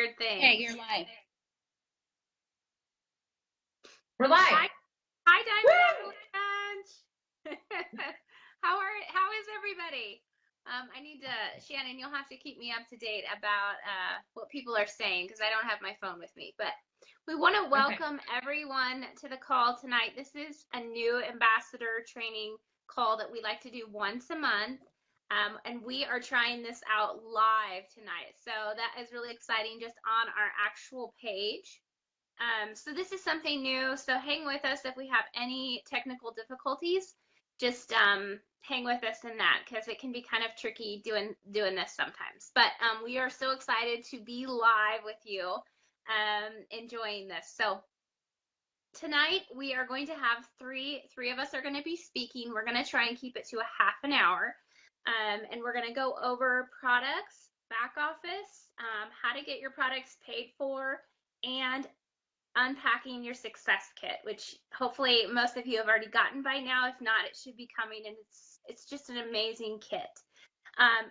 weird Hey, things. you're live. We're live. Hi, Diamond Woo! Avalanche. How is everybody? I need to, Shannon, you'll have to keep me up to date about what people are saying because I don't have my phone with me. But we want to welcome everyone to the call tonight. This is a new ambassador training call that we like to do once a month. And we are trying this out live tonight. So that is really exciting, just on our actual page. So this is something new, so hang with us if we have any technical difficulties. Just hang with us in that because it can be kind of tricky doing this sometimes. But we are so excited to be live with you, enjoying this. So tonight we are going to have three of us are going to be speaking. We're going to try and keep it to a half an hour, and we're going to go over products, back office, how to get your products paid for, and unpacking your success kit, which hopefully most of you have already gotten by now. If not, it should be coming, and it's just an amazing kit.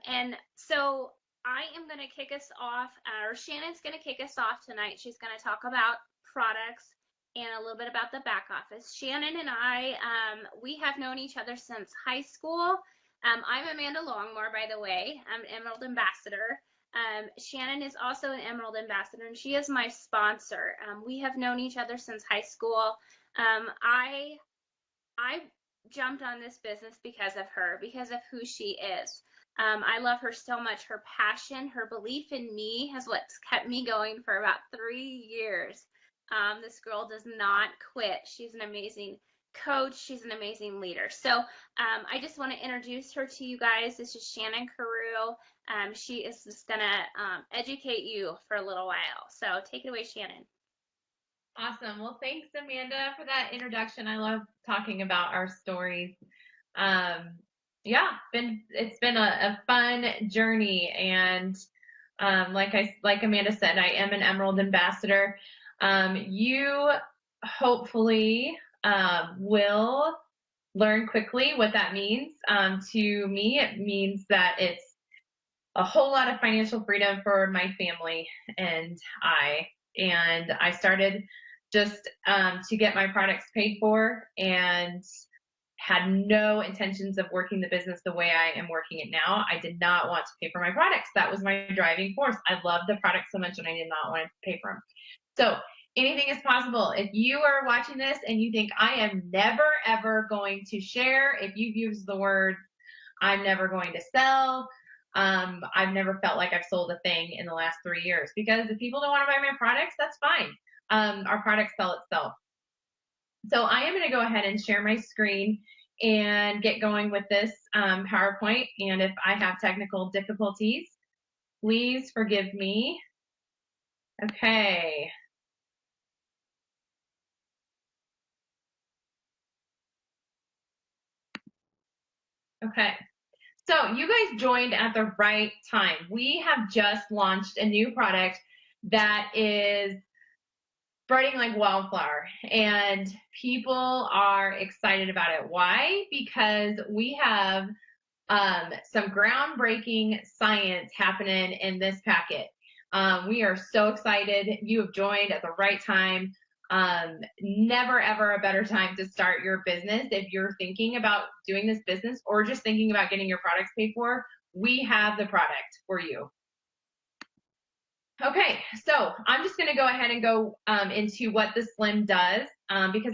And so I am going to kick us off, or Shannon's going to kick us off tonight. She's going to talk about products and a little bit about the back office. Shannon and I, we have known each other since high school. I'm Amanda Longmore, by the way. I'm Emerald Ambassador. Shannon is also an Emerald Ambassador, and she is my sponsor. We have known each other since high school. I jumped on this business because of her, because of who she is. I love her so much. Her passion, her belief in me has what's kept me going for about 3 years. This girl does not quit. She's an amazing coach. She's an amazing leader. So I just want to introduce her to you guys. This is Shannon Carew. She is just going to educate you for a little while. So take it away, Shannon. Awesome. Well, thanks, Amanda, for that introduction. I love talking about our stories. Yeah, it's been a fun journey, and like Amanda said, I am an Emerald Ambassador. You hopefully will learn quickly what that means. To me, it means that it's a whole lot of financial freedom for my family and I started just to get my products paid for, and had no intentions of working the business the way I am working it now. I did not want to pay for my products. That was my driving force. I love the products so much, and I did not want to pay for them. So anything is possible. If you are watching this and you think I am never, ever going to share, if you've used the word, I'm never going to sell, I've never felt like I've sold a thing in the last 3 years, because if people don't want to buy my products, that's fine. Our product sell itself. So I am going to go ahead and share my screen and get going with this PowerPoint. And if I have technical difficulties, please forgive me. Okay. Okay. So you guys joined at the right time. We have just launched a new product that is spreading like wildflower, and people are excited about it. Why? Because we have some groundbreaking science happening in this packet. We are so excited. You have joined at the right time. Never ever a better time to start your business. If you're thinking about doing this business or just thinking about getting your products paid for, we have the product for you. Okay, so I'm just going to go ahead and go into what the Slim does, because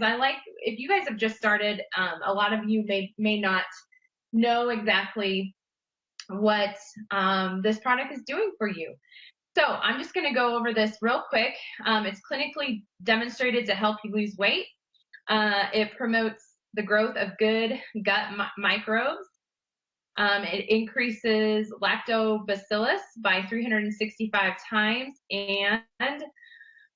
if you guys have just started, a lot of you may not know exactly what this product is doing for you. So I'm just going to go over this real quick. It's clinically demonstrated to help you lose weight. It promotes the growth of good gut microbes. It increases lactobacillus by 365 times and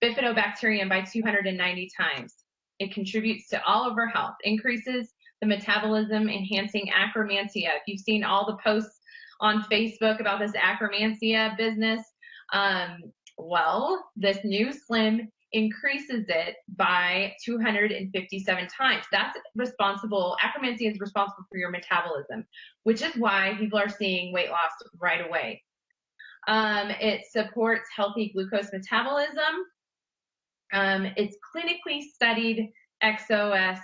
bifidobacterium by 290 times. It contributes to all over health, increases the metabolism, enhancing acromantia. If you've seen all the posts on Facebook about this acromantia business, well, this new Slim increases it by 257 times. That's responsible, acromantia is responsible for your metabolism, which is why people are seeing weight loss right away. It supports healthy glucose metabolism. It's clinically studied XOS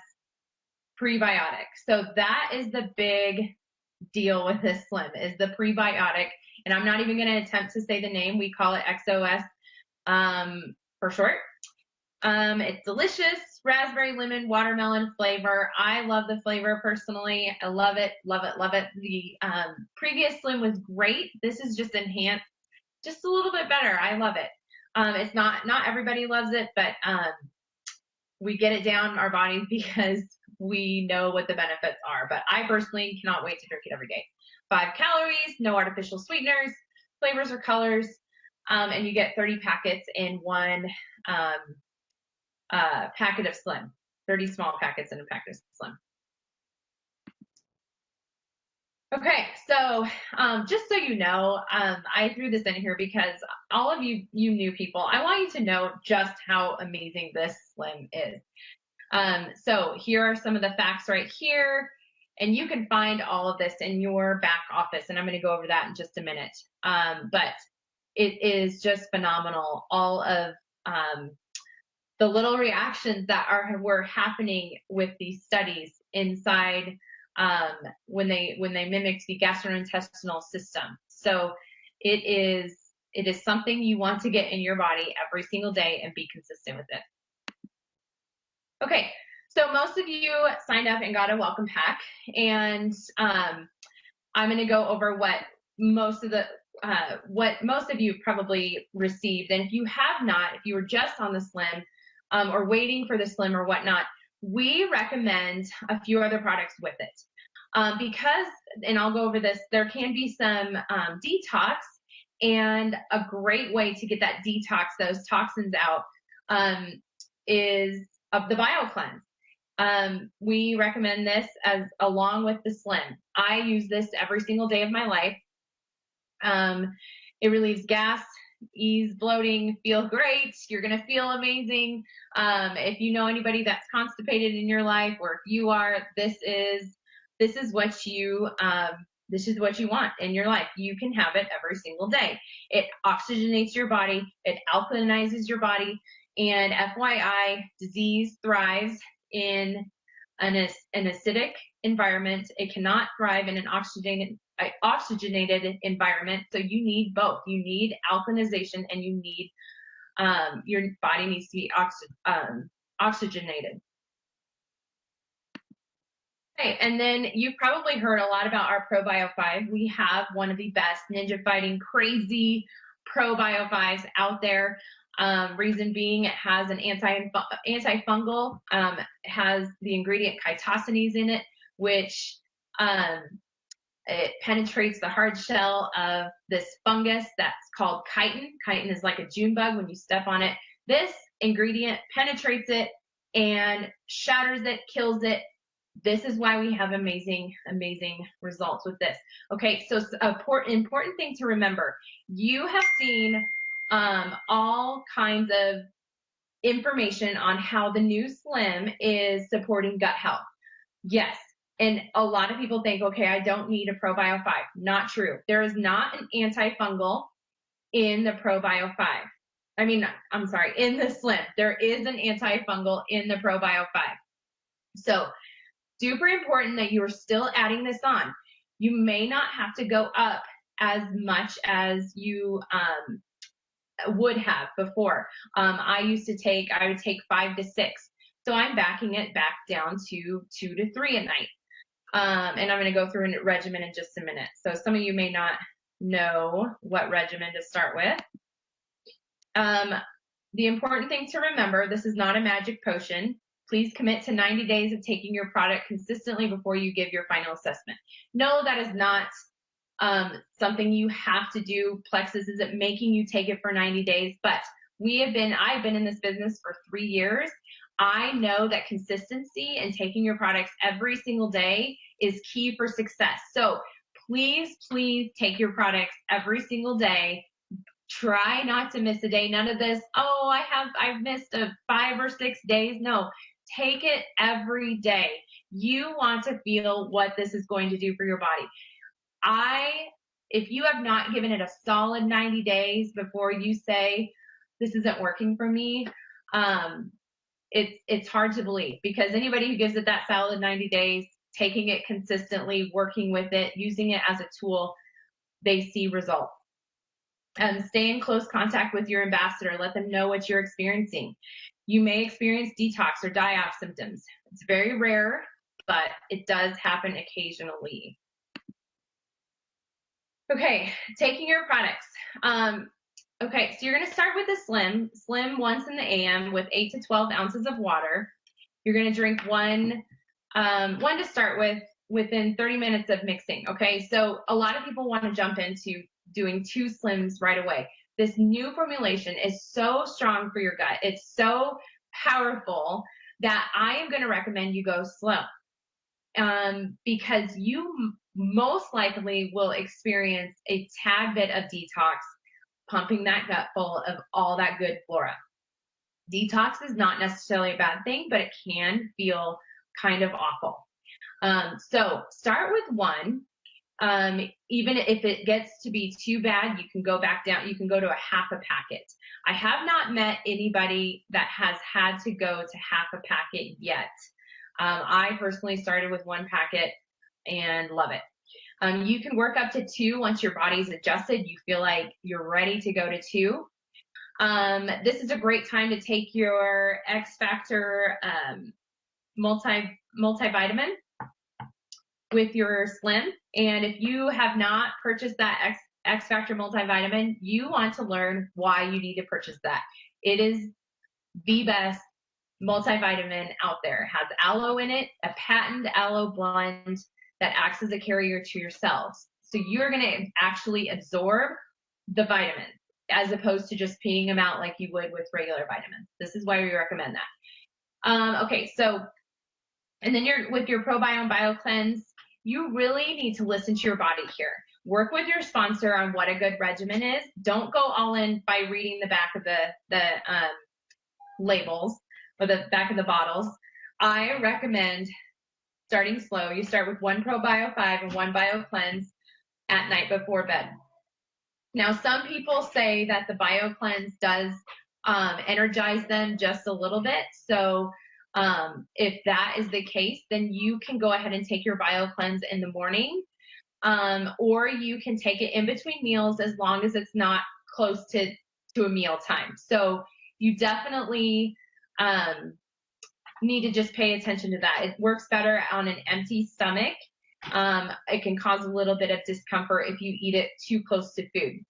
prebiotic. So that is the big deal with this Slim, is the prebiotic. And I'm not even going to attempt to say the name. We call it XOS for short. It's delicious, raspberry, lemon, watermelon flavor. I love the flavor personally. I love it, love it, love it. The previous Slim was great. This is just enhanced, just a little bit better. I love it. It's not everybody loves it, but we get it down our bodies because we know what the benefits are. But I personally cannot wait to drink it every day. 5 calories, no artificial sweeteners, flavors or colors, and you get 30 packets in one packet of Slim. 30 small packets in a packet of Slim. Okay, so just so you know, I threw this in here because all of you new people, I want you to know just how amazing this Slim is. So here are some of the facts right here, and you can find all of this in your back office, and I'm going to go over that in just a minute. But it is just phenomenal. All of the little reactions that were happening with these studies inside when they mimicked the gastrointestinal system. So it is something you want to get in your body every single day and be consistent with it. Okay, so most of you signed up and got a welcome pack, and I'm going to go over what most of you probably received. And if you have not, if you were just on the Slim or waiting for the Slim or whatnot, we recommend a few other products with it because, and I'll go over this, there can be some detox, and a great way to get that detox, those toxins out, is of the BioCleanse. We recommend this as along with the Slim. I use this every single day of my life. It relieves gas, ease bloating, feel great. You're going to feel amazing. If you know anybody that's constipated in your life, or if you are, this is what you want in your life. You can have it every single day. It oxygenates your body. It alkalinizes your body. And FYI, disease thrives in an acidic environment. It cannot thrive in an oxygenated environment. So you need both. You need alkalinization, and you need your body needs to be oxygenated. Okay, and then you've probably heard a lot about our ProBio 5. We have one of the best ninja fighting crazy ProBio 5s out there. Reason being, it has an antifungal, has the ingredient chitosanines in it, which it penetrates the hard shell of this fungus that's called chitin. Chitin is like a June bug when you step on it. This ingredient penetrates it and shatters it, kills it. This is why we have amazing, amazing results with this. Okay, so important thing to remember, you have seen all kinds of information on how the new Slim is supporting gut health. Yes, and a lot of people think, okay, I don't need a ProBio 5. Not true. There is not an antifungal in the ProBio 5. In the Slim. There is an antifungal in the ProBio 5. So super important that you are still adding this on. You may not have to go up as much as you would have before. I would take 5 to 6. So I'm backing it back down to 2 to 3 a night. And I'm going to go through a regimen in just a minute. So some of you may not know what regimen to start with. The important thing to remember, this is not a magic potion. Please commit to 90 days of taking your product consistently before you give your final assessment. No, that is not something you have to do. Plexus isn't making you take it for 90 days, but I've been in this business for 3 years. I know that consistency and taking your products every single day is key for success. So please, please take your products every single day. Try not to miss a day. None of this, oh, I've missed 5 or 6 days. No, take it every day. You want to feel what this is going to do for your body. if you have not given it a solid 90 days before you say, this isn't working for me, it's hard to believe, because anybody who gives it that solid 90 days, taking it consistently, working with it, using it as a tool, they see results. Stay in close contact with your ambassador. Let them know what you're experiencing. You may experience detox or die-off symptoms. It's very rare, but it does happen occasionally. Okay, taking your products. Okay, so you're going to start with a Slim once in the AM with 8 to 12 ounces of water. You're going to drink one to start with within 30 minutes of mixing. Okay, so a lot of people want to jump into doing 2 Slims right away. This new formulation is so strong for your gut. It's so powerful that I am going to recommend you go slow, because you most likely will experience a tad bit of detox, pumping that gut full of all that good flora. Detox is not necessarily a bad thing, but it can feel kind of awful. So start with 1. Even if it gets to be too bad, you can go back down. You can go to a half a packet. I have not met anybody that has had to go to half a packet yet. I personally started with 1 packet and love it. You can work up to 2 once your body's adjusted. You feel like you're ready to go to 2. This is a great time to take your X Factor multivitamin with your Slim. And if you have not purchased that X Factor multivitamin, you want to learn why you need to purchase that. It is the best multivitamin out there. It has aloe in it, a patented aloe blend that acts as a carrier to your cells. So you're going to actually absorb the vitamins as opposed to just peeing them out like you would with regular vitamins. This is why we recommend that. Okay, so, and then with your ProBiome Bio Cleanse, you really need to listen to your body here. Work with your sponsor on what a good regimen is. Don't go all in by reading the back of the labels or the back of the bottles. I recommend starting slow. You start with 1 ProBio 5 and 1 Bio Cleanse at night before bed. Now, some people say that the Bio Cleanse does energize them just a little bit. So if that is the case, then you can go ahead and take your Bio Cleanse in the morning, or you can take it in between meals as long as it's not close to a meal time. So you definitely need to just pay attention to that. It works better on an empty stomach. It can cause a little bit of discomfort if you eat it too close to food.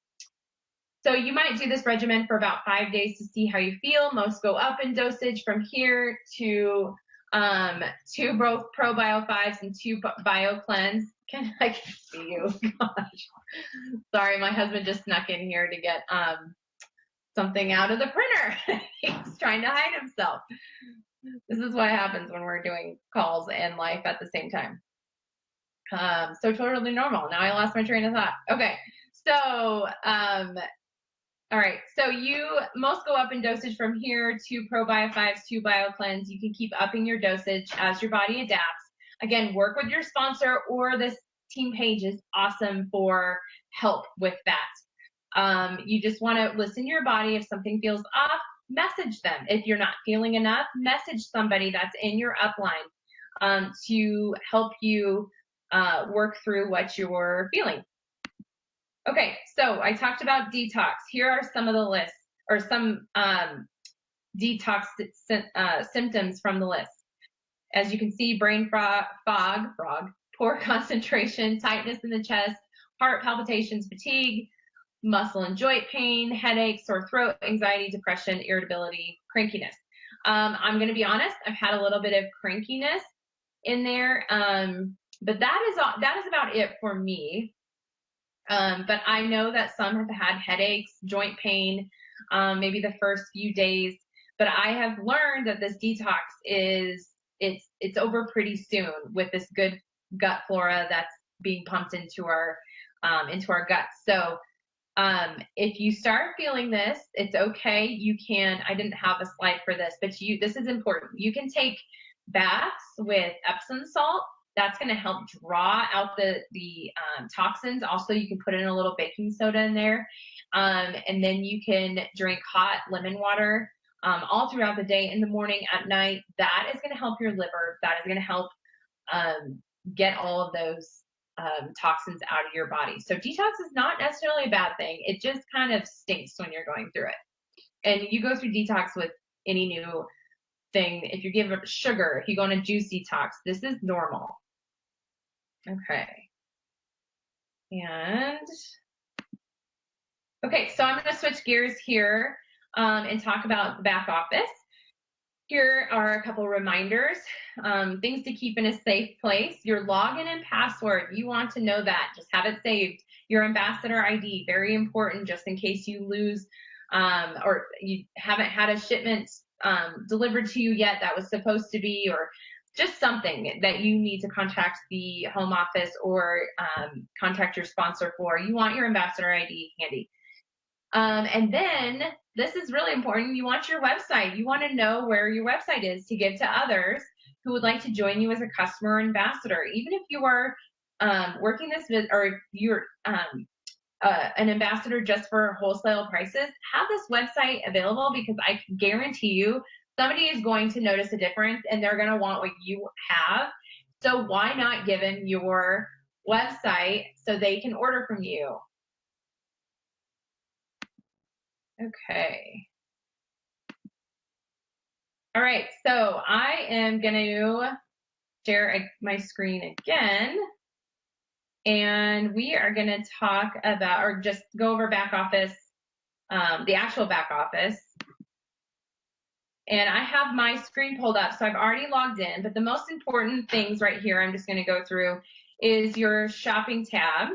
So you might do this regimen for about 5 days to see how you feel. Most go up in dosage from here to 2 ProBio 5s and 2 Bio Cleanse. I can see you. Gosh. Sorry, my husband just snuck in here to get something out of the printer. He's trying to hide himself. This is what happens when we're doing calls and life at the same time. So totally normal. Now I lost my train of thought. Okay, so all right, so you most go up in dosage from here to ProBio 5s, 2 Bio Cleanse. You can keep upping your dosage as your body adapts. Again, work with your sponsor, or this team page is awesome for help with that. You just want to listen to your body. If something feels off, message them. If you're not feeling enough, message somebody that's in your upline to help you work through what you're feeling. Okay, so I talked about detox. Here are some of the lists, or some detox symptoms from the list. As you can see, brain fog, poor concentration, tightness in the chest, heart palpitations, fatigue, muscle and joint pain, headache, sore throat, anxiety, depression, irritability, crankiness. I'm going to be honest, I've had a little bit of crankiness in there, but that is about it for me. But I know that some have had headaches, joint pain, maybe the first few days. But I have learned that this detox it's over pretty soon with this good gut flora that's being pumped into our guts. So if you start feeling this, it's okay. You can. I didn't have a slide for this, but this is important. You can take baths with Epsom salt That's going to help draw out the toxins. Also, you can put in a little baking soda in there. And then you can drink hot lemon water all throughout the day, in the morning, at night. That is going to help your liver. That is going to help get all of those toxins out of your body. So detox is not necessarily a bad thing. It just kind of stinks when you're going through it. And you go through detox with any new thing. If you give up sugar, if you go on a juice detox, this is normal. Okay. And okay, so I'm going to switch gears here and talk about the back office. Here are a couple reminders, things to keep in a safe place. Your login and password, you want to know that. Just have it saved. Your ambassador ID, very important, just in case you lose or you haven't had a shipment delivered to you yet that was supposed to be, or just something that you need to contact the home office or contact your sponsor for. You want your ambassador ID handy. And then this is really important. You want your website. You want to know where your website is to give to others who would like to join you as a customer ambassador. Even if you are working this or you're an ambassador just for wholesale prices, have this website available, because I can guarantee you somebody is going to notice a difference and they're going to want what you have. So why not give them your website so they can order from you? Okay. All right, so I am going to share my screen again, and we are going to talk about, or just go over back office, the actual back office. And I have my screen pulled up, so I've already logged in, but the most important things right here I'm just going to go through is your shopping tab.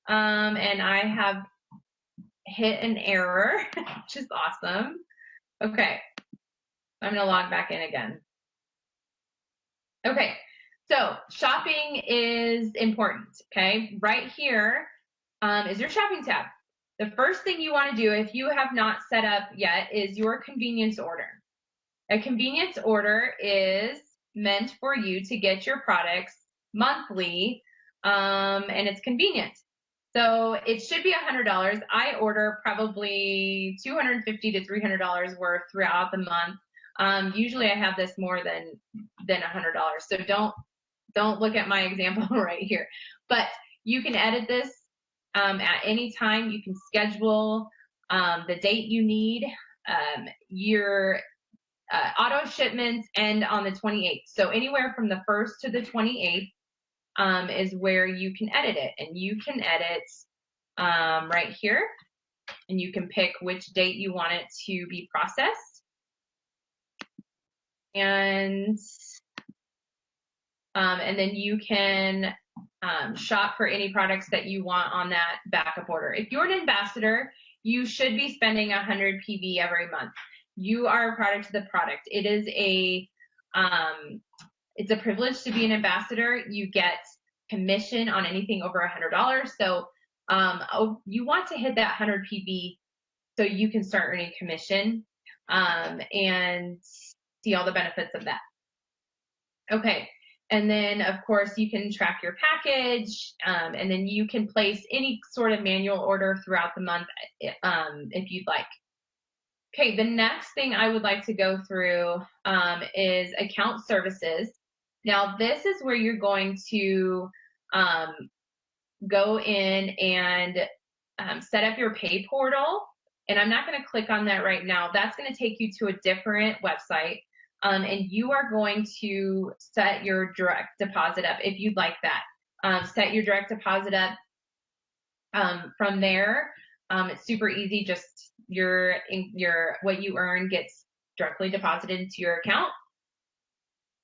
And I have hit an error, which is awesome. Okay, I'm going to log back in again. Okay, so shopping is important, okay? Right here is your shopping tab. The first thing you want to do, if you have not set up yet, is your convenience order. A convenience order is meant for you to get your products monthly, and it's convenient. So it should be $100. I order probably $250 to $300 worth throughout the month. Usually I have this more than $100. So don't look at my example right here. But you can edit this at any time. You can schedule the date you need. Your auto shipments end on the 28th. So anywhere from the 1st to the 28th is where you can edit it. And you can edit right here. And you can pick which date you want it to be processed. And then you can shop for any products that you want on that backup order. If you're an ambassador, you should be spending 100 PV every month. You are a product of the product. It is it's a privilege to be an ambassador. You get commission on anything over $100. So you want to hit that 100 PV so you can start earning commission and see all the benefits of that. Okay. And then, of course, you can track your package, and then you can place any sort of manual order throughout the month if you'd like. Okay, the next thing I would like to go through is account services. Now, this is where you're going to go in and set up your pay portal. And I'm not going to click on that right now. That's going to take you to a different website. And you are going to set your direct deposit up if you'd like that. Set your direct deposit up. From there, it's super easy. Just what you earn gets directly deposited into your account.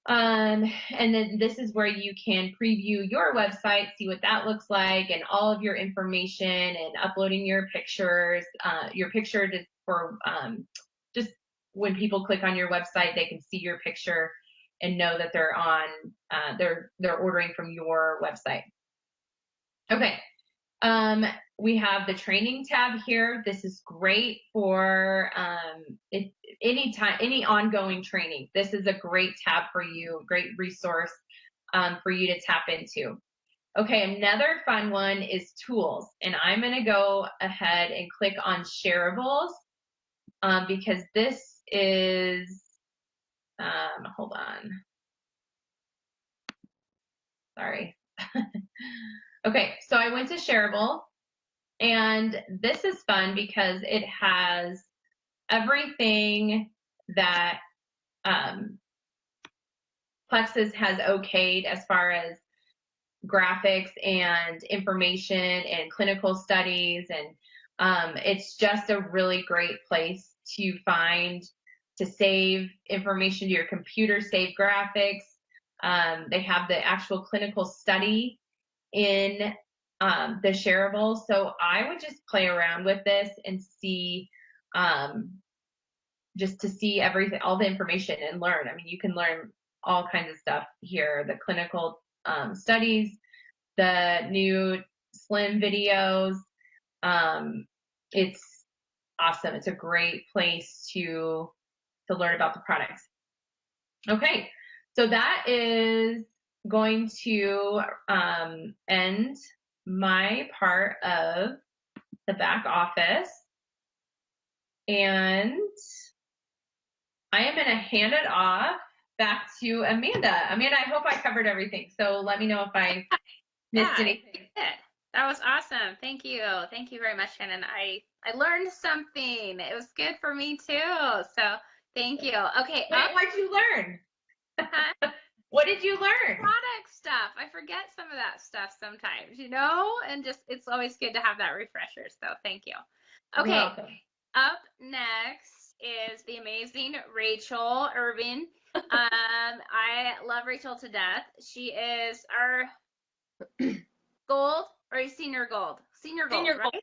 And then this is where you can preview your website, see what that looks like, and all of your information, and uploading your pictures. Your picture for just when people click on your website, they can see your picture and know that they're on they're ordering from your website. Okay. We have the training tab here. This is great for any ongoing training. This is a great tab for you, great resource. for you to tap into. Okay, another fun one is tools. And I'm going to go ahead and click on shareables because this is, hold on. Sorry. Okay, so I went to Shareable, and this is fun because it has everything that Plexus has okayed as far as graphics and information and clinical studies, and it's just a really great place to find, to save information to your computer, save graphics. They have the actual clinical study in the shareable. So I would just play around with this and see, just to see everything, all the information and learn. I mean, you can learn all kinds of stuff here, the clinical studies, the new Slim videos. It's awesome. It's a great place to learn about the products. Okay, so that is going to end my part of the back office, and I am going to hand it off back to Amanda. Amanda, I hope I covered everything, so let me know if I missed anything. That was awesome. Thank you. Thank you very much, Shannon. I learned something. It was good for me too. So thank you. Okay. What'd you learn? What did you learn? Product stuff. I forget some of that stuff sometimes, and just it's always good to have that refresher. So thank you. Okay. Up next is the amazing Rachel Irvin. I love Rachel to death. She is our gold or senior gold? Senior gold, right? Gold.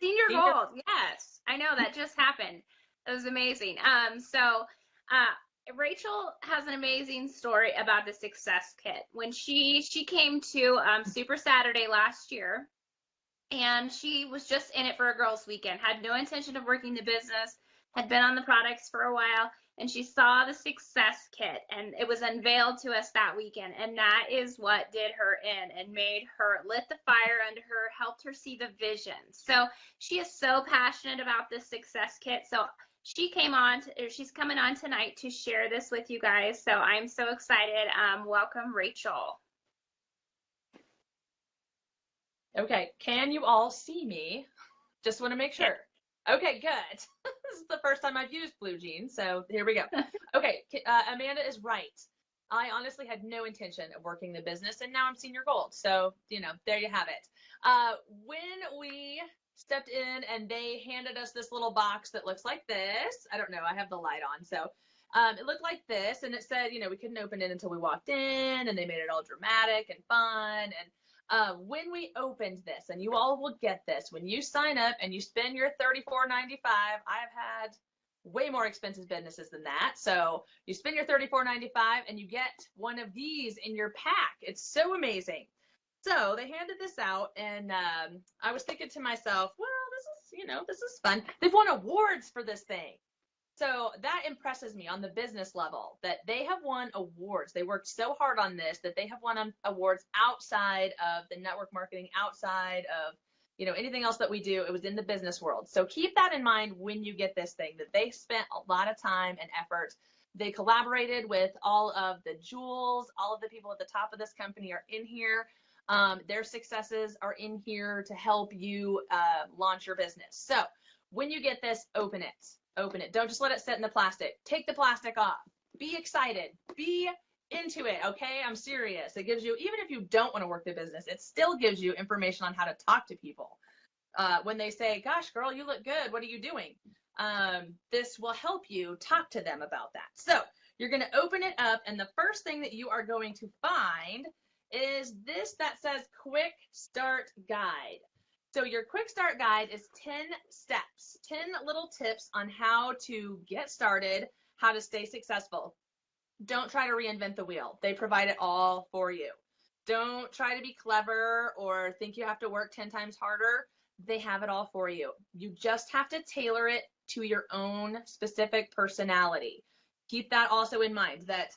Senior gold. Yes. I know that just happened. It was amazing. Rachel has an amazing story about the Success Kit. When she came to Super Saturday last year, and she was just in it for a girls' weekend, had no intention of working the business, had been on the products for a while, and she saw the Success Kit, and it was unveiled to us that weekend, and that is what did her in and made her, lit the fire under her, helped her see the vision. So she is so passionate about this Success Kit. So she came on, she's coming on tonight to share this with you guys. So I'm so excited. Welcome, Rachel. Okay, can you all see me? Just want to make sure. Okay, good. This is the first time I've used Blue Jeans, so here we go. Okay, Amanda is right. I honestly had no intention of working the business, and now I'm senior gold. So, there you have it. When we stepped in and they handed us this little box that looks like this, I don't know, I have the light on, so it looked like this, and it said, we couldn't open it until we walked in, and they made it all dramatic and fun, and when we opened this, and you all will get this, when you sign up and you spend your $34.95, I've had way more expensive businesses than that. So you spend your $34.95 and you get one of these in your pack. It's so amazing. So they handed this out, and I was thinking to myself, well, this is fun. They've won awards for this thing. So that impresses me on the business level, that they have won awards. They worked so hard on this that they have won awards outside of the network marketing, outside of, anything else that we do. It was in the business world. So keep that in mind when you get this thing, that they spent a lot of time and effort. They collaborated with all of the jewels. All of the people at the top of this company are in here. Their successes are in here to help you launch your business. So when you get this, open it. Open it. Don't just let it sit in the plastic. Take the plastic off. Be excited. Be into it, okay? I'm serious. It gives you, even if you don't want to work the business, it still gives you information on how to talk to people. When they say, gosh, girl, you look good. What are you doing? This will help you talk to them about that. So you're going to open it up, and the first thing that you are going to find is this that says Quick Start Guide. So your quick start guide is 10 steps, 10 little tips on how to get started, how to stay successful. Don't try to reinvent the wheel. They provide it all for you. Don't try to be clever or think you have to work 10 times harder. They have it all for you. You just have to tailor it to your own specific personality. Keep that also in mind, that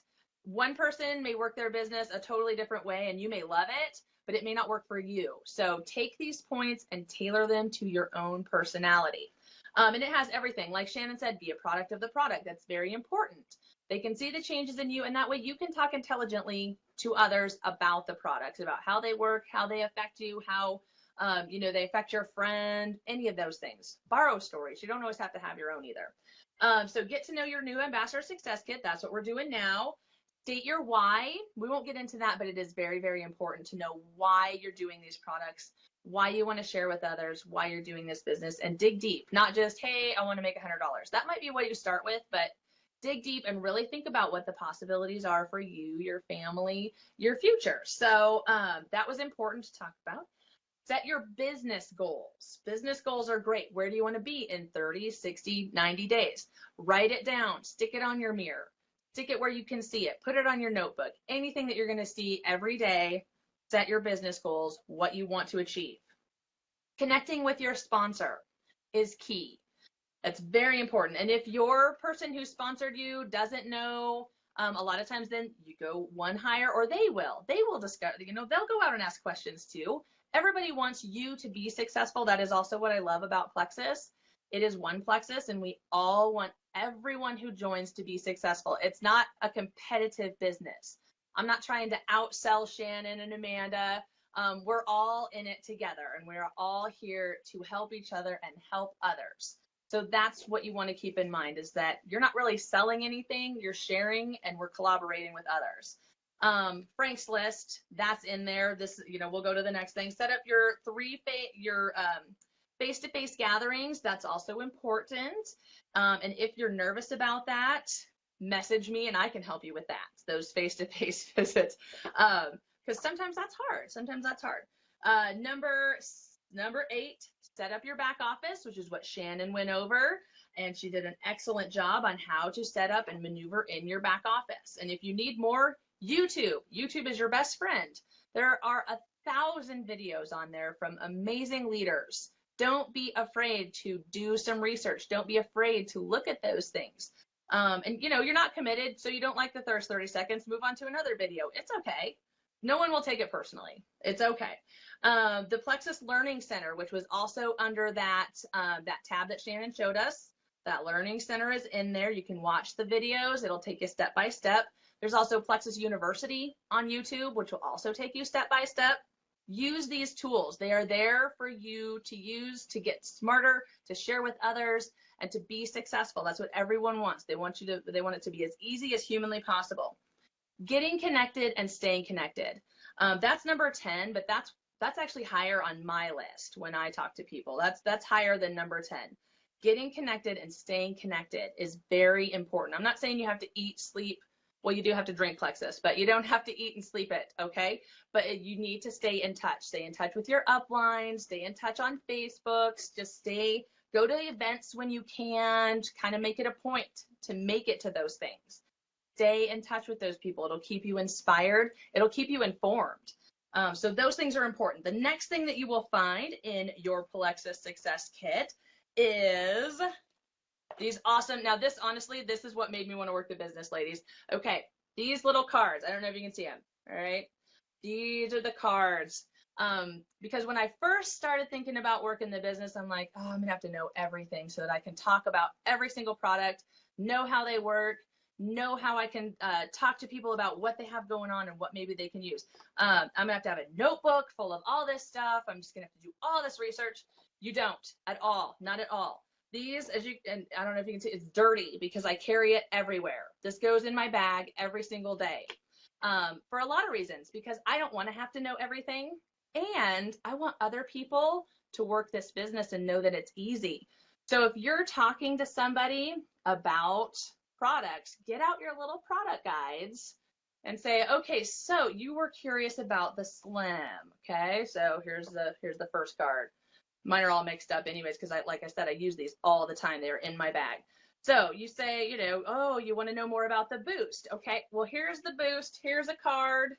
one person may work their business a totally different way and you may love it, but it may not work for you. So take these points and tailor them to your own personality. And it has everything. Like Shannon said, be a product of the product. That's very important. They can see the changes in you, and that way you can talk intelligently to others about the products, about how they work, how they affect you, how they affect your friend, any of those things. Borrow stories. You don't always have to have your own either. So get to know your new Ambassador Success Kit. That's what we're doing now. State your why. We won't get into that, but it is very, very important to know why you're doing these products, why you want to share with others, why you're doing this business, and dig deep. Not just, hey, I want to make $100. That might be what you start with, but dig deep and really think about what the possibilities are for you, your family, your future. So that was important to talk about. Set your business goals. Business goals are great. Where do you want to be in 30, 60, 90 days? Write it down. Stick it on your mirror. Stick it where you can see it. Put it on your notebook. Anything that you're going to see every day. Set your business goals, what you want to achieve. Connecting with your sponsor is key. That's very important. And if your person who sponsored you doesn't know, a lot of times then you go one higher, or they will discuss, they'll go out and ask questions too. Everybody wants you to be successful. That is also what I love about Plexus. It is one Plexus, and we all want everyone who joins to be successful. It's not a competitive business. I'm not trying to outsell Shannon and Amanda. We're all in it together, and we're all here to help each other and help others. So that's what you want to keep in mind, is that you're not really selling anything, you're sharing, and we're collaborating with others. Frank's list, that's in there. This, we'll go to the next thing. Set up your face-to-face gatherings. That's also important. And if you're nervous about that, message me and I can help you with that, those face-to-face visits. Because sometimes that's hard. Number 8, set up your back office, which is what Shannon went over, and she did an excellent job on how to set up and maneuver in your back office. And if you need more, YouTube is your best friend. There are 1,000 videos on there from amazing leaders. Don't be afraid to do some research. Don't be afraid to look at those things. And you're not committed, so you don't like the first 30 seconds, move on to another video. It's okay. No one will take it personally. It's okay. The Plexus Learning Center, which was also under that tab that Shannon showed us, that Learning Center is in there. You can watch the videos. It'll take you step by step. There's also Plexus University on YouTube, which will also take you step by step. Use these tools. They are there for you to use to get smarter, to share with others, and to be successful. That's what everyone wants. They want it to be as easy as humanly possible. Getting connected and staying connected. That's number 10, but that's actually higher on my list when I talk to people. That's higher than number 10. Getting connected and staying connected is very important. I'm not saying you have to eat, sleep. Well, you do have to drink Plexus, but you don't have to eat and sleep it, okay? But you need to stay in touch. Stay in touch with your upline. Stay in touch on Facebook. Just go to the events when you can. Kind of make it a point to make it to those things. Stay in touch with those people. It'll keep you inspired. It'll keep you informed. So those things are important. The next thing that you will find in your Plexus Success Kit is these awesome, now this, honestly, this is what made me want to work the business, ladies. Okay, these little cards, I don't know if you can see them, all right? These are the cards. Because when I first started thinking about working the business, I'm like, oh, I'm gonna have to know everything so that I can talk about every single product, know how they work, know how I can talk to people about what they have going on and what maybe they can use. I'm gonna have to have a notebook full of all this stuff. I'm just gonna have to do all this research. You don't at all, not at all. These, and I don't know if you can see, it's dirty because I carry it everywhere. This goes in my bag every single day for a lot of reasons, because I don't want to have to know everything, and I want other people to work this business and know that it's easy. So if you're talking to somebody about products, get out your little product guides and say, okay, so you were curious about the Slim, okay? So here's the first card. Mine are all mixed up anyways, because like I said, I use these all the time. They're in my bag. So you say, oh, you want to know more about the Boost. Okay, well, here's the Boost. Here's a card.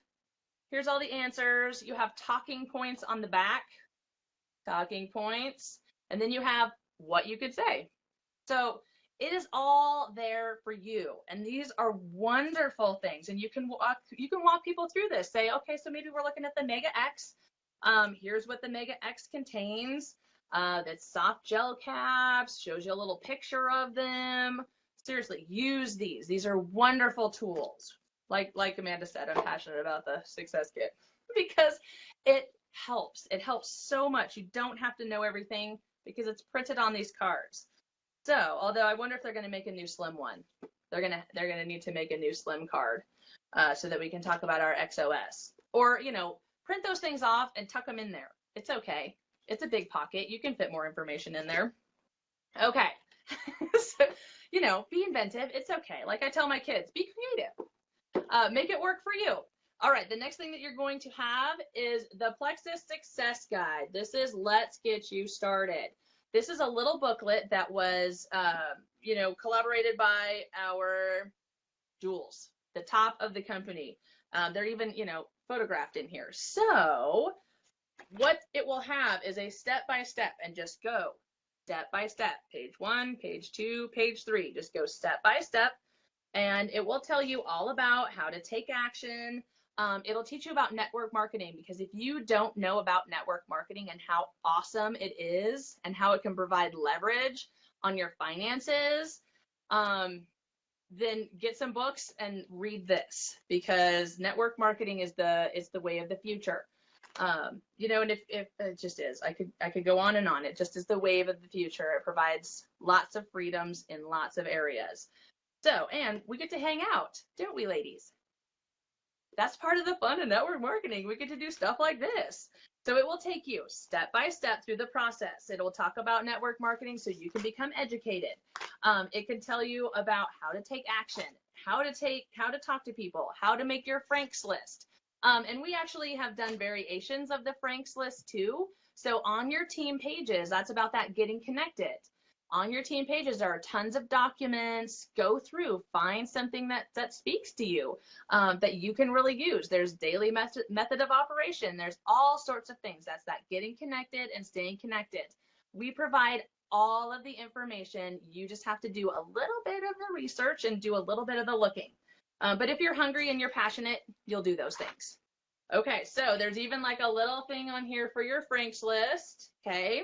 Here's all the answers. You have talking points on the back, talking points, and then you have what you could say. So it is all there for you. And these are wonderful things. And you can walk people through this. Say, okay, so maybe we're looking at the Mega X. Here's what the Mega X contains. That's soft gel caps, shows you a little picture of them. Seriously, use these. These are wonderful tools. Like Amanda said, I'm passionate about the Success Kit because it helps. It helps so much. You don't have to know everything because it's printed on these cards. So, although I wonder if they're going to make a new slim one. They're gonna need to make a new slim card so that we can talk about our XOS. Or, print those things off and tuck them in there. It's okay. It's a big pocket. You can fit more information in there. Okay. So, be inventive. It's okay. Like I tell my kids, be creative. Make it work for you. All right. The next thing that you're going to have is the Plexus Success Guide. This is Let's Get You Started. This is a little booklet that was, collaborated by our jewels, the top of the company. They're even, photographed in here. So what it will have is a step-by-step, and just go step-by-step. Page 1, page 2, page 3. Just go step-by-step, and it will tell you all about how to take action. It'll teach you about network marketing, because if you don't know about network marketing and how awesome it is and how it can provide leverage on your finances, then get some books and read this, because network marketing is the way of the future. And if it just is, I could go on and on. It just is the wave of the future. It provides lots of freedoms in lots of areas. So, and we get to hang out, don't we, ladies? That's part of the fun of network marketing. We get to do stuff like this. So it will take you step by step through the process. It will talk about network marketing so you can become educated. It can tell you about how to take action, how to talk to people, how to make your Franks list. And we actually have done variations of the Franks list too. So on your team pages, that's about that getting connected. On your team pages, there are tons of documents. Go through, find something that speaks to you, that you can really use. There's daily method of operation. There's all sorts of things. That's that getting connected and staying connected. We provide all of the information. You just have to do a little bit of the research and do a little bit of the looking. But if you're hungry and you're passionate, you'll do those things. Okay, so there's even like a little thing on here for your Franks list. Okay.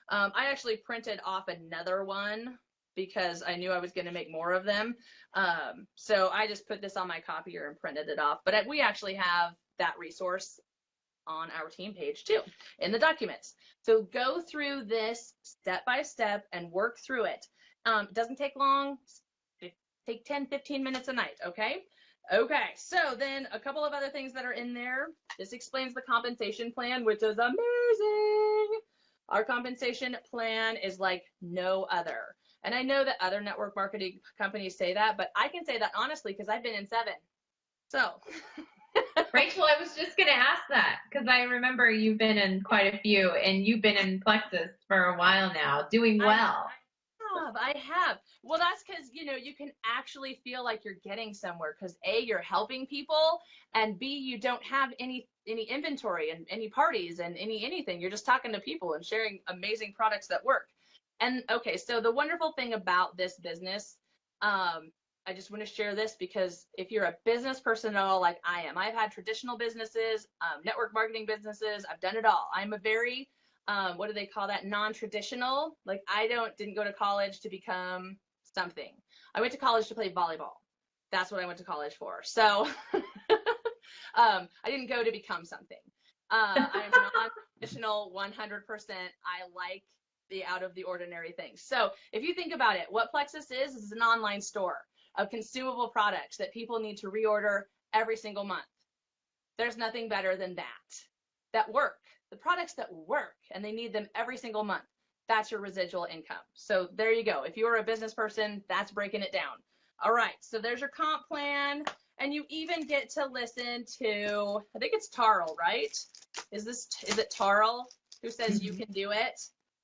I actually printed off another one because I knew I was going to make more of them. So I just put this on my copier and printed it off. But we actually have that resource on our team page too, in the documents. So go through this step by step and work through it. It doesn't take long. Take 10, 15 minutes a night, okay? Okay, so then a couple of other things that are in there. This explains the compensation plan, which is amazing. Our compensation plan is like no other. And I know that other network marketing companies say that, but I can say that honestly because I've been in 7. So. Rachel, I was just going to ask that because I remember you've been in quite a few, and you've been in Plexus for a while now, doing well. I have. Well, that's because, you can actually feel like you're getting somewhere because A, you're helping people, and B, you don't have any inventory and any parties and anything. You're just talking to people and sharing amazing products that work. And okay, so the wonderful thing about this business, I just want to share this because if you're a business person at all, like I am, I've had traditional businesses, network marketing businesses, I've done it all. I'm a very what do they call that? Non-traditional. Like didn't go to college to become something. I went to college to play volleyball. That's what I went to college for. So I didn't go to become something. I'm non-traditional 100%. I like the out of the ordinary things. So if you think about it, what Plexus is an online store of consumable products that people need to reorder every single month. There's nothing better than that work. The products that work, and they need them every single month. That's your residual income. So there you go. If you're a business person, that's breaking it down. All right, so there's your comp plan, and you even get to listen to, I think it's Tarl, right? Is it Tarl who says you can do it?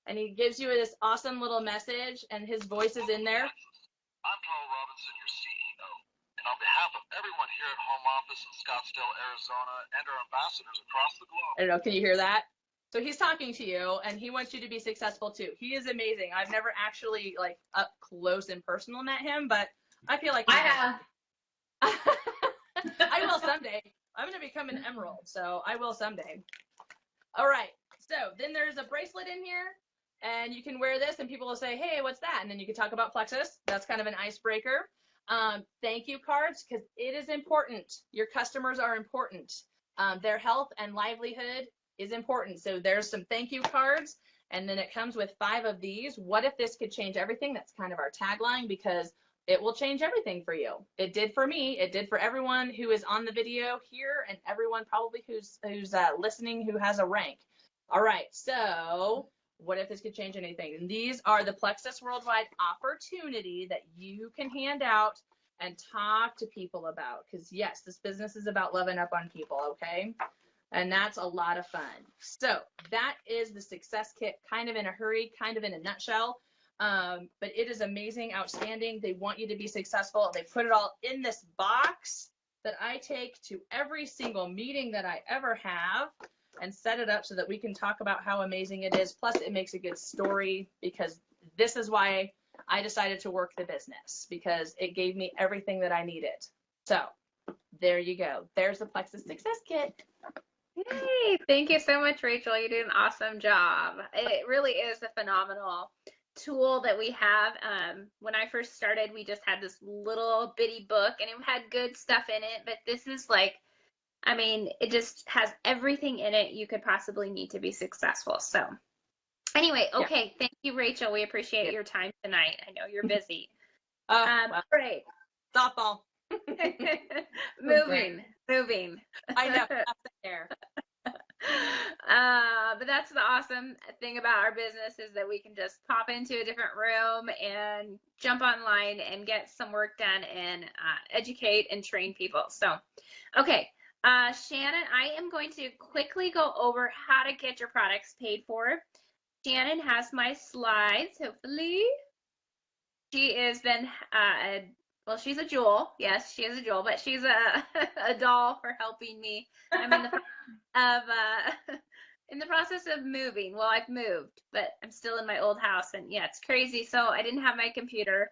And he gives you this awesome little message, and his voice is in there. I'm Tarl Robinson, your CEO. And on behalf of everyone here at Home Office in Scottsdale, Arizona, and our ambassadors across the globe. I don't know, can you hear that? So he's talking to you, and he wants you to be successful too. He is amazing. I've never actually like up close and personal met him, but I feel like I have. I will someday. I'm gonna become an emerald, so I will someday. All right. So then there's a bracelet in here, and you can wear this, and people will say, "Hey, what's that?" And then you can talk about Plexus. That's kind of an icebreaker. Thank you cards, because it is important. Your customers are important. Their health and livelihood is important. So there's some thank you cards, and then it comes with 5 of these. What if this could change everything? That's kind of our tagline, because it will change everything for you. It did for me. It did for everyone who is on the video here, and everyone probably who's listening who has a rank. All right, so what if this could change anything? And these are the Plexus Worldwide opportunity that you can hand out and talk to people about, because yes, this business is about loving up on people, okay? And that's a lot of fun. So that is the success kit, kind of in a hurry, kind of in a nutshell. But it is amazing, outstanding. They want you to be successful. They put it all in this box that I take to every single meeting that I ever have and set it up so that we can talk about how amazing it is. Plus, it makes a good story, because this is why I decided to work the business, because it gave me everything that I needed. So there you go. There's the Plexus Success Kit. Yay! Thank you so much, Rachel. You did an awesome job. It really is a phenomenal tool that we have. When I first started, we just had this little bitty book, and it had good stuff in it, but this is like, I mean, it just has everything in it you could possibly need to be successful. So anyway, okay. Thank you, Rachel. We appreciate your time tonight. I know you're busy. Well, Great. softball. Moving. I know. That's there. But that's the awesome thing about our business, is that we can just pop into a different room and jump online and get some work done and educate and train people. So, okay. Shannon, I am going to quickly go over how to get your products paid for. Shannon has my slides, hopefully. She has been, well, she's a jewel. Yes, she is a jewel, but she's a doll for helping me. I'm in the process of moving. Well, I've moved, but I'm still in my old house, and yeah, it's crazy. So I didn't have my computer.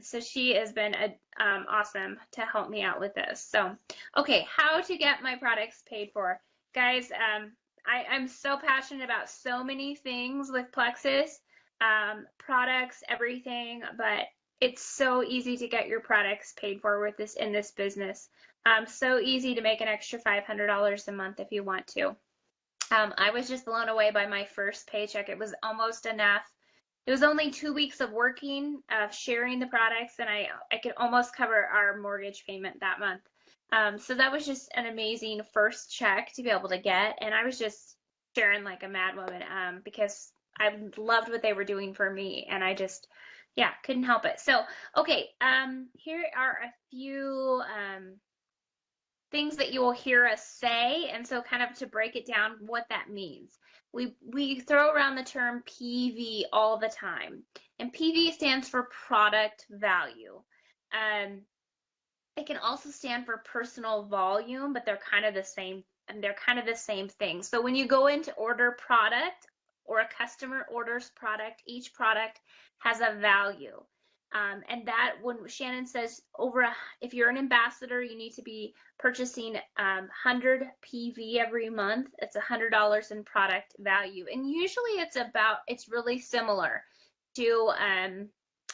So she has been awesome to help me out with this. So, okay, how to get my products paid for. Guys, I'm so passionate about so many things with Plexus, products, everything, but it's so easy to get your products paid for with this in this business. So easy to make an extra $500 a month if you want to. I was just blown away by my first paycheck. It was almost enough. It was only 2 weeks of working, sharing the products, and I could almost cover our mortgage payment that month. So that was just an amazing first check to be able to get, and I was just sharing like a mad woman, because I loved what they were doing for me, and I just, yeah, couldn't help it. So, okay, here are a few things that you will hear us say, and so kind of to break it down what that means. We throw around the term PV all the time, and PV stands for product value. It can also stand for personal volume, but they're kind of the same, and they're kind of the same thing. So when you go in to order product, or a customer orders product, each product has a value. And that, when Shannon says if you're an ambassador, you need to be purchasing 100 PV every month. It's $100 in product value. And usually it's really similar to,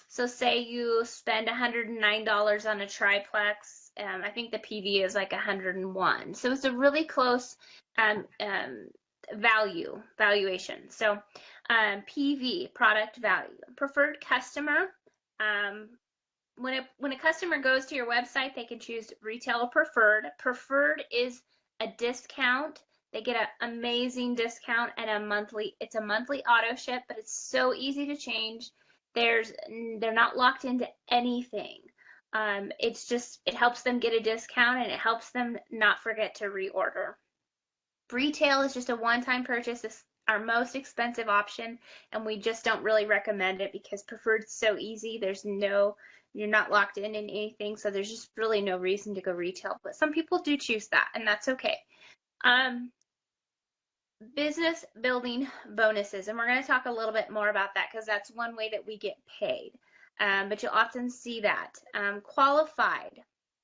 so say you spend $109 on a triplex. I think the PV is like 101. So it's a really close valuation. So PV, product value. Preferred customer. When a customer goes to your website, they can choose retail or preferred. Preferred is a discount. They get an amazing discount and it's a monthly auto ship, but it's so easy to change. They're not locked into anything. It helps them get a discount, and it helps them not forget to reorder. Retail is just a one-time purchase. It's our most expensive option, and we just don't really recommend it because preferred is so easy. You're not locked in anything, so there's just really no reason to go retail. But some people do choose that, and that's okay. business building bonuses, and we're going to talk a little bit more about that because that's one way that we get paid. But you'll often see that. Qualified.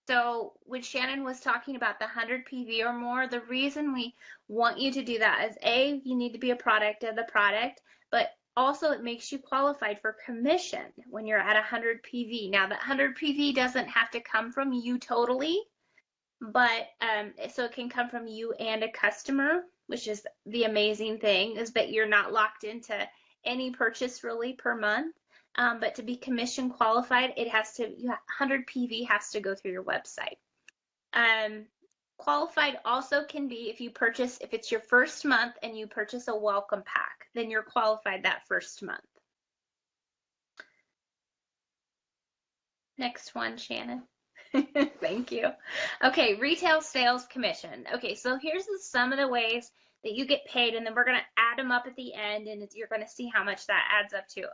So when Shannon was talking about the 100 PV or more, the reason we want you to do that is A, you need to be a product of the product, but also it makes you qualified for commission when you're at 100 PV. Now that 100 PV doesn't have to come from you totally, but so it can come from you and a customer, which is the amazing thing, is that you're not locked into any purchase really per month. But to be commission qualified, it has to, 100 PV has to go through your website. Qualified also can be if you purchase, if it's your first month and you purchase a welcome pack, then you're qualified that first month. Next one, Shannon. Thank you. Okay, retail sales commission. Okay, so here's some of the ways that you get paid, and then we're going to add them up at the end, and you're going to see how much that adds up to.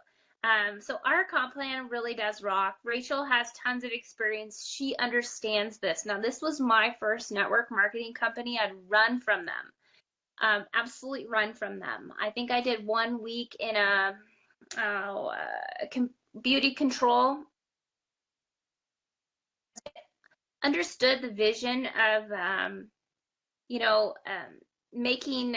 So our comp plan really does rock. Rachel has tons of experience. She understands this. Now, this was my first network marketing company. I'd run from them, absolutely run from them. I think I did 1 week in a beauty control. Understood the vision of, making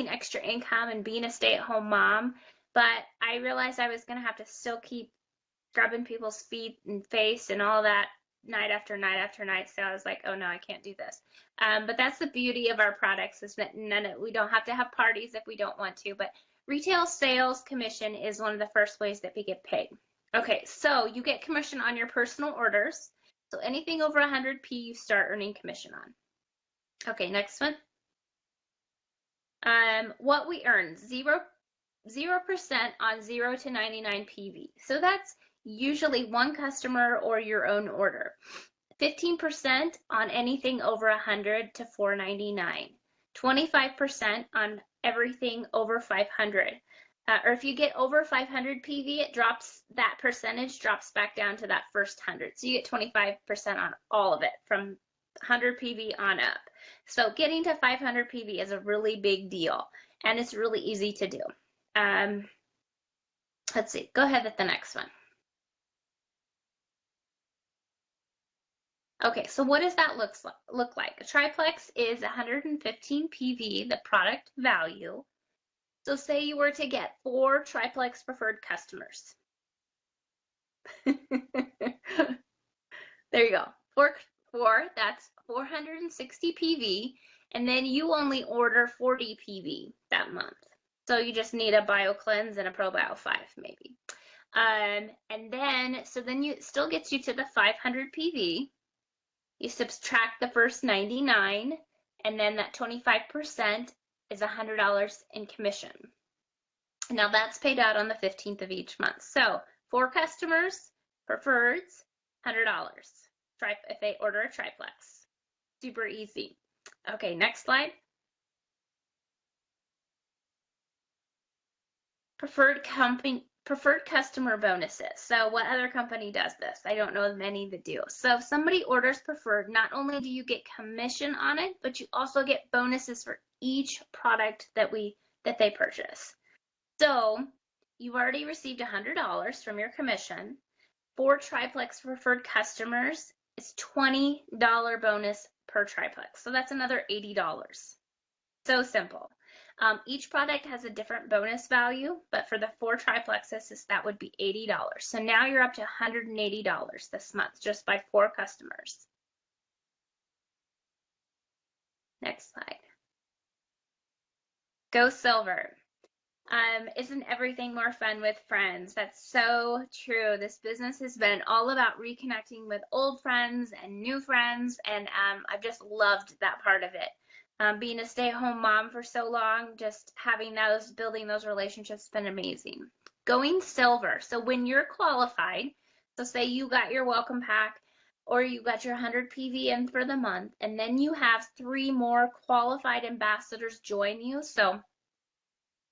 extra income and being a stay-at-home mom, but I realized I was going to have to still keep scrubbing people's feet and face and all that night after night after night. So I was like, oh no, I can't do this. But that's the beauty of our products, is that we don't have to have parties if we don't want to. But retail sales commission is one of the first ways that we get paid. Okay, so you get commission on your personal orders. So anything over 100 P, you start earning commission on. Okay, next one. What we earn, 0% on 0 to 99 PV. So that's usually one customer or your own order. 15% on anything over 100 to 499. 25% on everything over 500. Or if you get over 500 PV, that percentage drops back down to that first 100. So you get 25% on all of it from 100 PV on up. So getting to 500 PV is a really big deal, and it's really easy to do. Let's see, go ahead with the next one. Okay, so what does that look like? A triplex is 115 PV, the product value. So say you were to get 4 triplex preferred customers. There you go. 4, that's 460 PV, and then you only order 40 PV that month. So you just need a BioCleanse and a ProBio 5 maybe. And then it still gets you to the 500 PV. You subtract the first 99, and then that 25% is $100 in commission. Now that's paid out on the 15th of each month. So 4 customers, preferreds, $100 if they order a triplex. Super easy. Okay, next slide. Preferred customer bonuses. So what other company does this? I don't know of many that do. So if somebody orders preferred, not only do you get commission on it, but you also get bonuses for each product that they purchase. So you've already received $100 from your commission. 4 triplex preferred customers is $20 bonus per triplex. So that's another $80. So simple. Each product has a different bonus value, but for the 4 triplexes, that would be $80. So now you're up to $180 this month just by 4 customers. Next slide. Go silver. Isn't everything more fun with friends? That's so true. This business has been all about reconnecting with old friends and new friends, and I've just loved that part of it. Being a stay-at-home mom for so long, just building those relationships has been amazing. Going silver. So when you're qualified, so say you got your welcome pack or you got your 100 PV in for the month, and then you have 3 more qualified ambassadors join you. So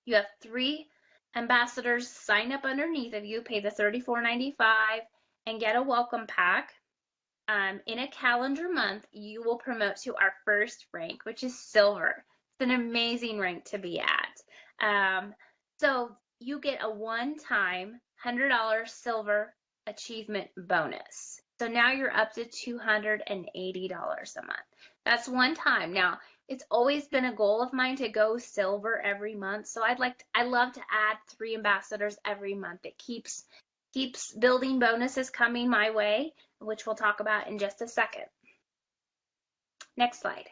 you have 3 ambassadors sign up underneath of you, pay the $34.95, and get a welcome pack. In a calendar month, you will promote to our first rank, which is silver. It's an amazing rank to be at. So you get a one-time $100 silver achievement bonus. So now you're up to $280 a month. That's one time. Now, it's always been a goal of mine to go silver every month. So I love to add 3 ambassadors every month. It keeps building bonuses coming my way, which we'll talk about in just a second. Next slide.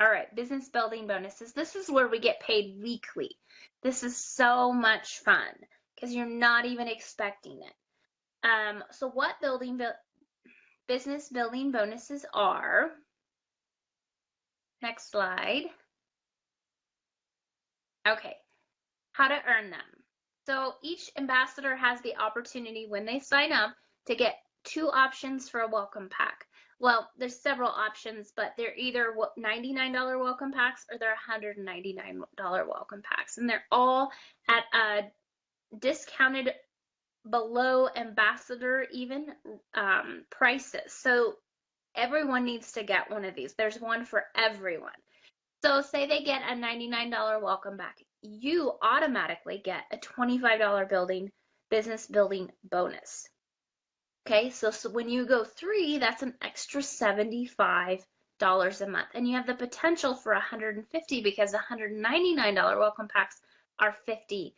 All right, business building bonuses. This is where we get paid weekly. This is so much fun because you're not even expecting it. So what business building bonuses are? Next slide. Okay, how to earn them. So each ambassador has the opportunity when they sign up to get 2 options for a welcome pack. Well, there's several options, but they're either $99 welcome packs or they're $199 welcome packs. And they're all at a discounted below ambassador even prices. So everyone needs to get one of these. There's one for everyone. So say they get a $99 welcome pack. You automatically get a $25 business building bonus. Okay, so when you go 3, that's an extra $75 a month. And you have the potential for $150 because $199 welcome packs are $50.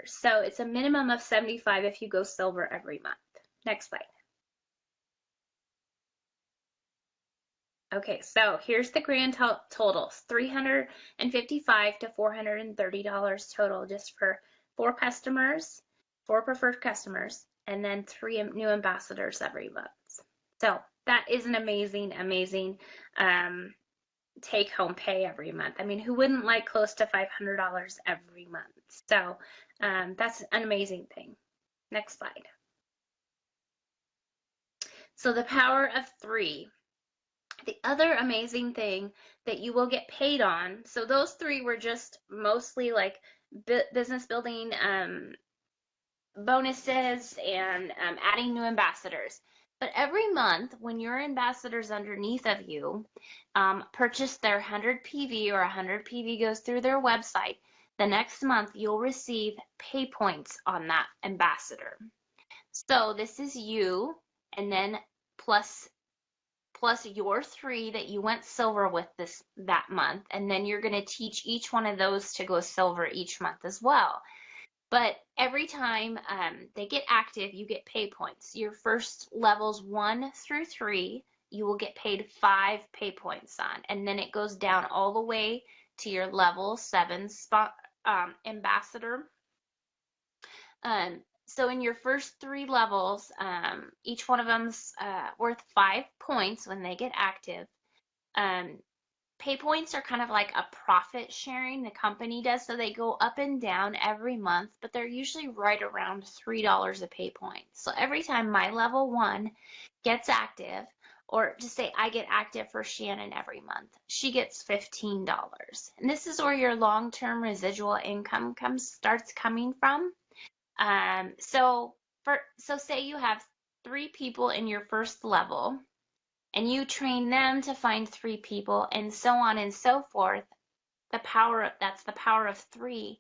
So it's a minimum of $75 if you go silver every month. Next slide. Okay, so here's the grand totals, $355 to $430 total just for 4 customers, 4 preferred customers, and then 3 new ambassadors every month. So that is an amazing, amazing take-home pay every month. I mean, who wouldn't like close to $500 every month? So that's an amazing thing. Next slide. So the power of 3. The other amazing thing that you will get paid on, so those 3 were just mostly like business building bonuses and adding new ambassadors. But every month when your ambassadors underneath of you purchase their 100 PV or 100 PV goes through their website, the next month you'll receive pay points on that ambassador. So this is you, and then plus your 3 that you went silver with that month, and then you're going to teach each one of those to go silver each month as well. But every time they get active, you get pay points. Your first levels 1 through 3, you will get paid 5 pay points on, and then it goes down all the way to your level 7 ambassador. So in your first 3 levels, each one of them's worth 5 points when they get active. Pay points are kind of like a profit sharing the company does, so they go up and down every month, but they're usually right around $3 a pay point. So every time my level 1 gets active, or just say I get active for Shannon every month, she gets $15. And this is where your long-term residual income starts coming from. So say you have 3 people in your first level and you train them to find 3 people and so on and so forth. That's the power of 3,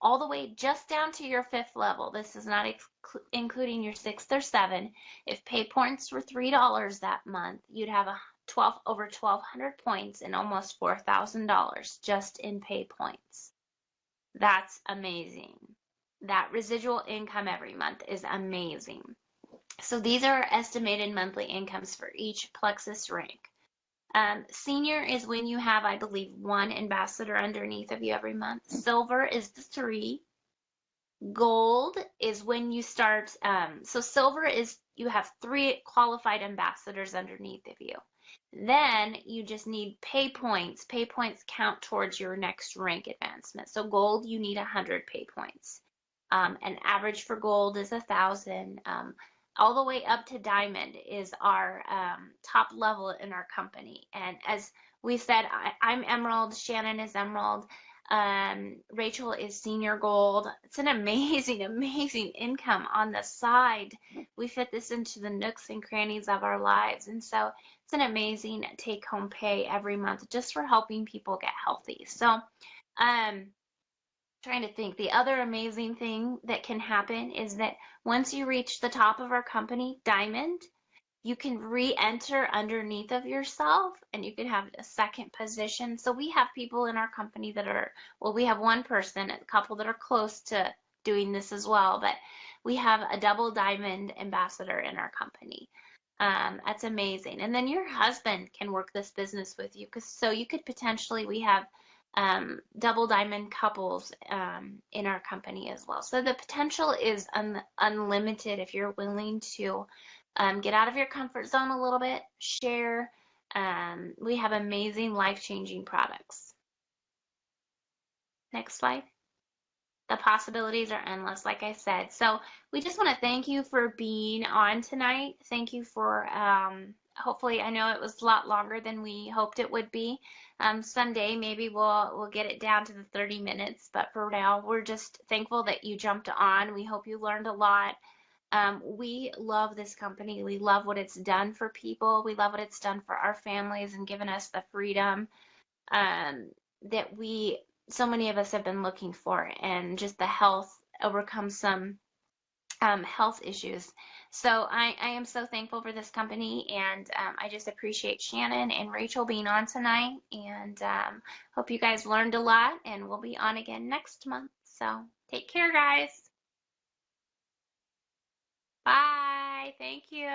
all the way just down to your 5th level. This is not including your 6th or 7th. If pay points were $3 that month, you'd have over 1,200 points and almost $4,000 just in pay points. That's amazing. That residual income every month is amazing. So these are estimated monthly incomes for each Plexus rank. Senior is when you have, I believe, 1 ambassador underneath of you every month. Silver is the 3. Gold is when you start, so silver is you have 3 qualified ambassadors underneath of you. Then you just need pay points. Pay points count towards your next rank advancement. So gold, you need 100 pay points. An average for gold is 1,000. All the way up to diamond is our top level in our company. And as we said, I'm emerald, Shannon is emerald. Rachel is senior gold. It's an amazing, amazing income on the side. We fit this into the nooks and crannies of our lives. And so it's an amazing take-home pay every month just for helping people get healthy. So, trying to think, the other amazing thing that can happen is that once you reach the top of our company, Diamond, you can re-enter underneath of yourself and you can have a second position. So we have people in our company that are, well, we have one person, a couple that are close to doing this as well, but we have a double diamond ambassador in our company. That's amazing. And then your husband can work this business with you, because so you could potentially, we have double diamond couples in our company as well. So the potential is unlimited if you're willing to get out of your comfort zone a little bit, share. We have amazing life-changing products. Next slide. The possibilities are endless, like I said. So we just want to thank you for being on tonight. Thank you for, hopefully, I know it was a lot longer than we hoped it would be. Someday maybe we'll get it down to the 30 minutes, but for now, we're just thankful that you jumped on. We hope you learned a lot. We love this company. We love what it's done for people. We love what it's done for our families and given us the freedom that so many of us have been looking for, and just the health, overcome some health issues. So I am so thankful for this company, and I just appreciate Shannon and Rachel being on tonight, and hope you guys learned a lot, and we'll be on again next month. So take care, guys. Bye. Thank you.